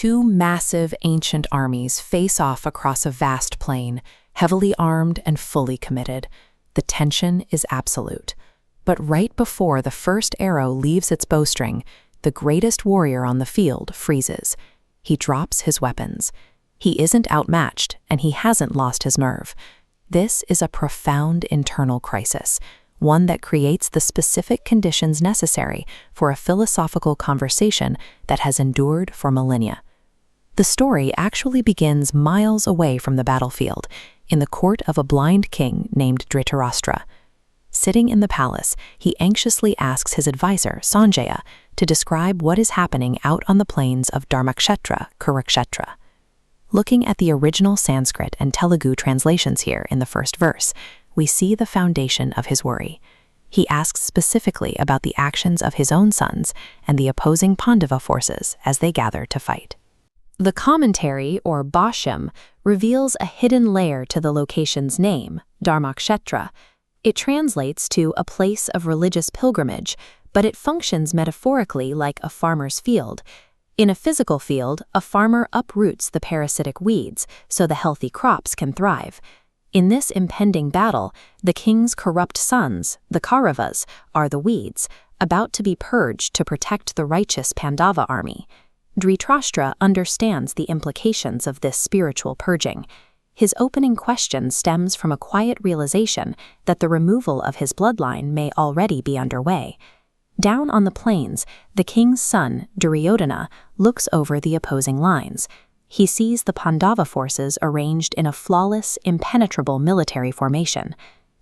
Two massive ancient armies face off across a vast plain, heavily armed and fully committed. The tension is absolute. But right before the first arrow leaves its bowstring, the greatest warrior on the field freezes. He drops his weapons. He isn't outmatched, and he hasn't lost his nerve. This is a profound internal crisis, one that creates the specific conditions necessary for a philosophical conversation that has endured for millennia. The story actually begins miles away from the battlefield, in the court of a blind king named Dhritarashtra. Sitting in the palace, he anxiously asks his advisor, Sanjaya, to describe what is happening out on the plains of Dharmakshetra, Kurukshetra. Looking at the original Sanskrit and Telugu translations here in the first verse, we see the foundation of his worry. He asks specifically about the actions of his own sons and the opposing Pandava forces as they gather to fight. The commentary, or Bhashyam, reveals a hidden layer to the location's name, Dharmakshetra. It translates to a place of religious pilgrimage, but it functions metaphorically like a farmer's field. In a physical field, a farmer uproots the parasitic weeds so the healthy crops can thrive. In this impending battle, the king's corrupt sons, the Kauravas, are the weeds, about to be purged to protect the righteous Pandava army. Dhritarashtra understands the implications of this spiritual purging. His opening question stems from a quiet realization that the removal of his bloodline may already be underway. Down on the plains, the king's son, Duryodhana, looks over the opposing lines. He sees the Pandava forces arranged in a flawless, impenetrable military formation.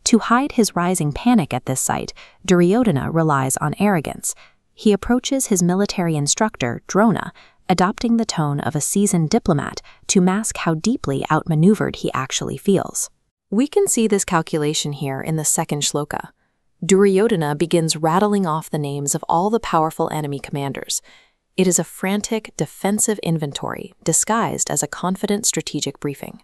To hide his rising panic at this sight, Duryodhana relies on arrogance. He approaches his military instructor, Drona, adopting the tone of a seasoned diplomat to mask how deeply outmaneuvered he actually feels. We can see this calculation here in the second shloka. Duryodhana begins rattling off the names of all the powerful enemy commanders. It is a frantic, defensive inventory disguised as a confident strategic briefing.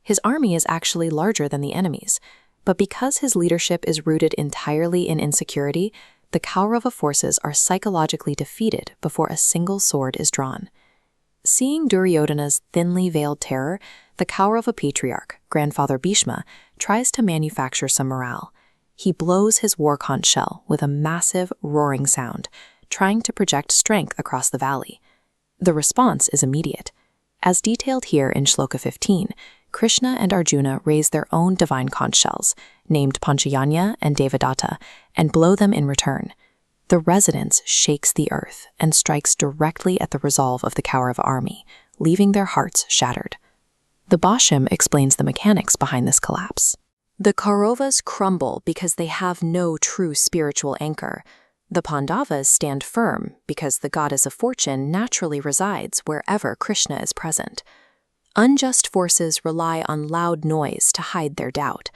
His army is actually larger than the enemy's, but because his leadership is rooted entirely in insecurity, the Kaurava forces are psychologically defeated before a single sword is drawn. Seeing Duryodhana's thinly veiled terror, the Kaurava patriarch, grandfather Bhishma, tries to manufacture some morale. He blows his war conch shell with a massive, roaring sound, trying to project strength across the valley. The response is immediate. As detailed here in Shloka 15, Krishna and Arjuna raise their own divine conch shells, named Panchayanya and Devadatta, and blow them in return. The resonance shakes the earth and strikes directly at the resolve of the Kaurava army, leaving their hearts shattered. The Bhashyam explains the mechanics behind this collapse. The Kauravas crumble because they have no true spiritual anchor. The Pandavas stand firm because the goddess of fortune naturally resides wherever Krishna is present. Unjust forces rely on loud noise to hide their doubt.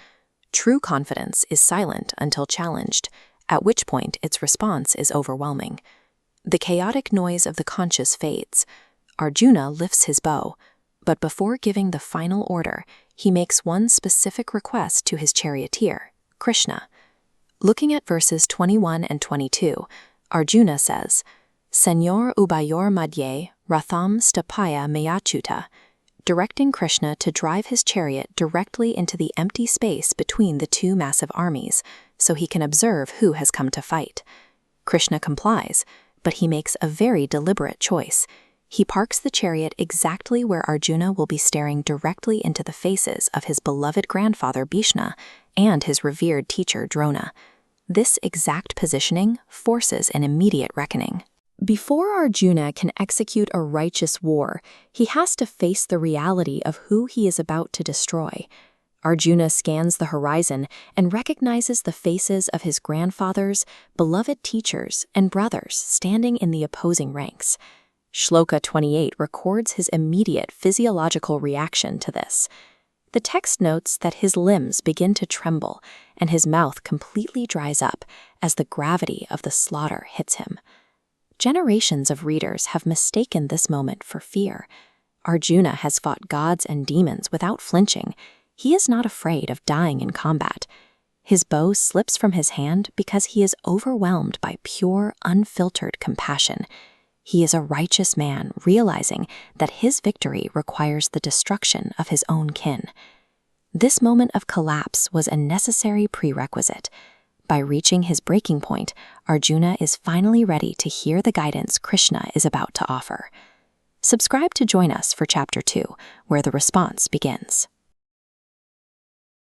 True confidence is silent until challenged, at which point its response is overwhelming. The chaotic noise of the conscious fades. Arjuna lifts his bow, but before giving the final order, he makes one specific request to his charioteer, Krishna. Looking at verses 21 and 22, Arjuna says, Senyor Ubayor Madhye Ratham Stapaya Mayachuta, directing Krishna to drive his chariot directly into the empty space between the two massive armies, so he can observe who has come to fight. Krishna complies, but he makes a very deliberate choice. He parks the chariot exactly where Arjuna will be staring directly into the faces of his beloved grandfather Bhishma and his revered teacher Drona. This exact positioning forces an immediate reckoning. Before Arjuna can execute a righteous war, he has to face the reality of who he is about to destroy. Arjuna scans the horizon and recognizes the faces of his grandfathers, beloved teachers, and brothers standing in the opposing ranks. Shloka 28 records his immediate physiological reaction to this. The text notes that his limbs begin to tremble and his mouth completely dries up as the gravity of the slaughter hits him. Generations of readers have mistaken this moment for fear. Arjuna has fought gods and demons without flinching. He is not afraid of dying in combat. His bow slips from his hand because he is overwhelmed by pure, unfiltered compassion. He is a righteous man, realizing that his victory requires the destruction of his own kin. This moment of collapse was a necessary prerequisite. By reaching his breaking point, Arjuna is finally ready to hear the guidance Krishna is about to offer. Subscribe to join us for Chapter 2, where the response begins.